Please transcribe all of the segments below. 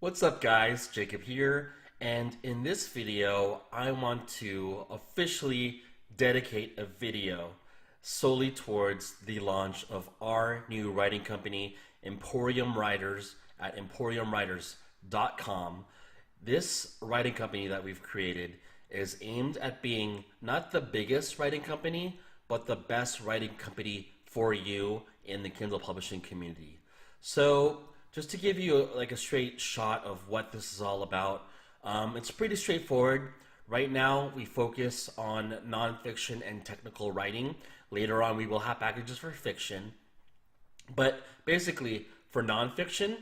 What's up guys, Jacob here, and in this video I want to officially dedicate a video solely towards the launch of our new writing company, Emporium Writers, at emporiumwriters.com. This writing company that we've created is aimed at being not the biggest writing company, but the best writing company for you in the Kindle publishing community. So just to give you a straight shot of what this is all about, it's pretty straightforward. Right now we focus on nonfiction and technical writing. Later on we will have packages for fiction. But basically for nonfiction,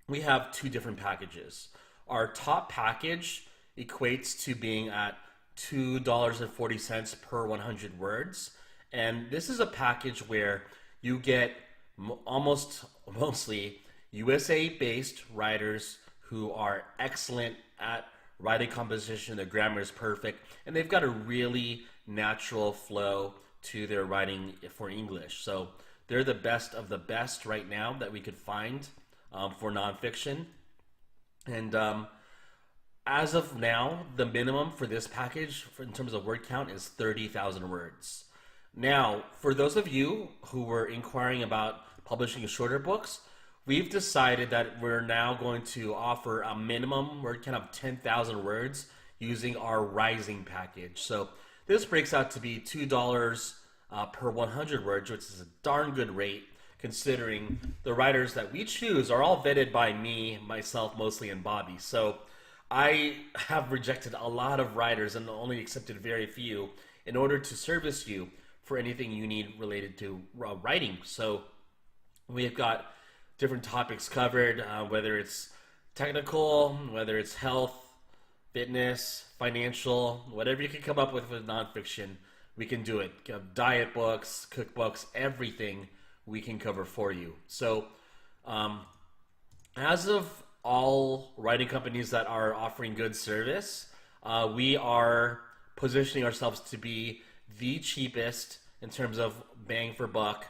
we have two different packages. Our top package equates to being at $2.40 per 100 words. And this is a package where you get mostly USA-based writers who are excellent at writing composition. Their grammar is perfect, and they've got a really natural flow to their writing for English. So they're the best of the best right now that we could find for nonfiction. And as of now, the minimum for this package in terms of word count is 30,000 words. Now, for those of you who were inquiring about publishing shorter books, we've decided that we're now going to offer a minimum word count of 10,000 words using our Rising package. So this breaks out to be $2 per 100 words, which is a darn good rate considering the writers that we choose are all vetted by me, myself mostly, and Bobby. So I have rejected a lot of writers and only accepted very few in order to service you for anything you need related to writing. So we've got different topics covered, whether it's technical, whether it's health, fitness, financial, whatever you can come up with nonfiction, we can do it. Diet books, cookbooks, everything we can cover for you. So as of all writing companies that are offering good service, we are positioning ourselves to be the cheapest in terms of bang for buck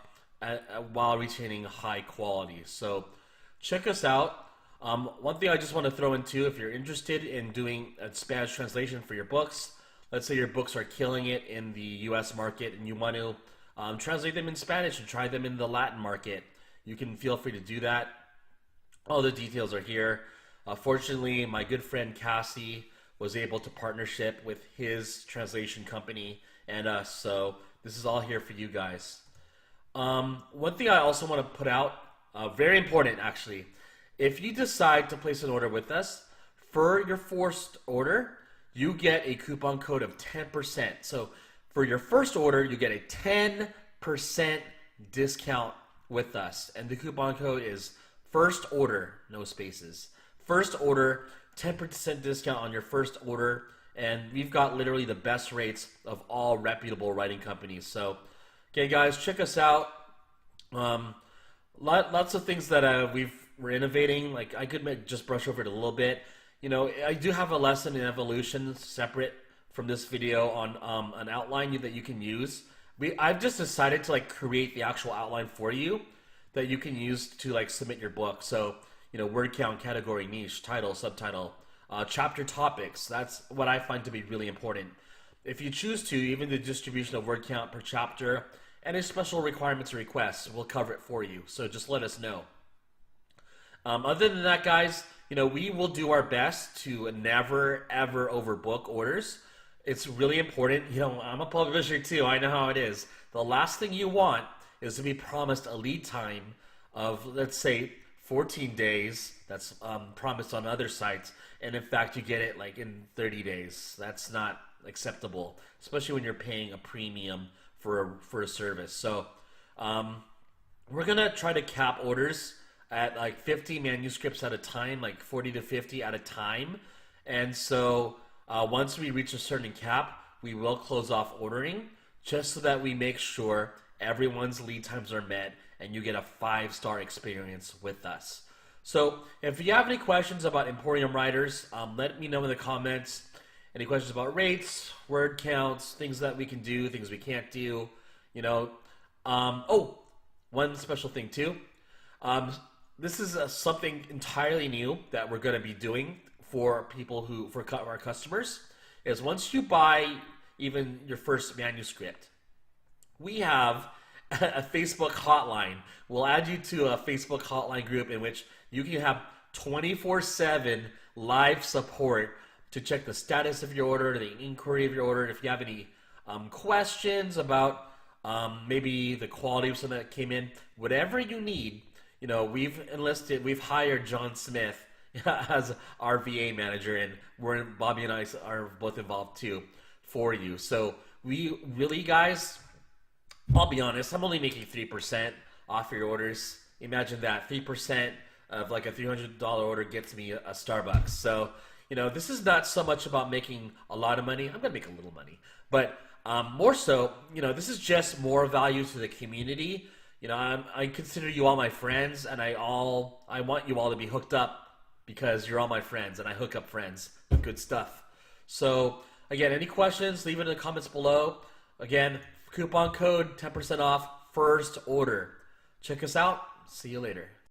while retaining high quality. So check us out. One thing I just want to throw in too, if you're interested in doing a Spanish translation for your books, let's say your books are killing it in the US market and you want to translate them in Spanish and try them in the Latin market, you can feel free to do that. All the details are here. Fortunately, my good friend Cassie was able to partnership with his translation company and us, so this is all here for you guys. One thing I also want to put out, very important actually, if you decide to place an order with us, for your first order, you get a coupon code of 10%. So for your first order, you get a 10% discount with us. And the coupon code is first order, no spaces. First order, 10% discount on your first order. And we've got literally the best rates of all reputable writing companies. So, okay guys, check us out. Lots of things that we're innovating. Like I could just brush over it a little bit. You know, I do have a lesson in evolution separate from this video on an outline that you can use. I've just decided to create the actual outline for you that you can use to submit your book. So, you know, word count, category, niche, title, subtitle, chapter topics. That's what I find to be really important. If you choose to, even the distribution of word count per chapter, any special requirements or requests, we'll cover it for you. So just let us know. Other than that, guys, you know, we will do our best to never, ever overbook orders. It's really important. You know, I'm a publisher too. I know how it is. The last thing you want is to be promised a lead time of, let's say, 14 days. That's promised on other sites. And in fact, you get it in 30 days. That's not acceptable, especially when you're paying a premium for a service. So we're gonna try to cap orders at 50 manuscripts at a time, 40 to 50 at a time. And so once we reach a certain cap, we will close off ordering just so that we make sure everyone's lead times are met and you get a 5-star experience with us. So if you have any questions about Emporium Writers, let me know in the comments. Any questions about rates, word counts, things that we can do, things we can't do, you know. Oh, one special thing too. this is something entirely new that we're going to be doing for people for our customers. Is once you buy even your first manuscript, we have a Facebook hotline. We'll add you to a Facebook hotline group in which you can have 24/7 live support to check the status of your order, the inquiry of your order. If you have any questions about maybe the quality of something that came in, whatever you need, we've hired John Smith as our VA manager, and Bobby and I are both involved too for you. So we really, guys, I'll be honest, I'm only making 3% off your orders. Imagine that, 3% of like a $300 order gets me a Starbucks. So, this is not so much about making a lot of money. I'm gonna make a little money, but more so, this is just more value to the community. I consider you all my friends, and I want you all to be hooked up because you're all my friends, and I hook up friends with good stuff. So again, any questions, leave it in the comments below. Again, coupon code 10% off Firstorder. Check us out. See you later.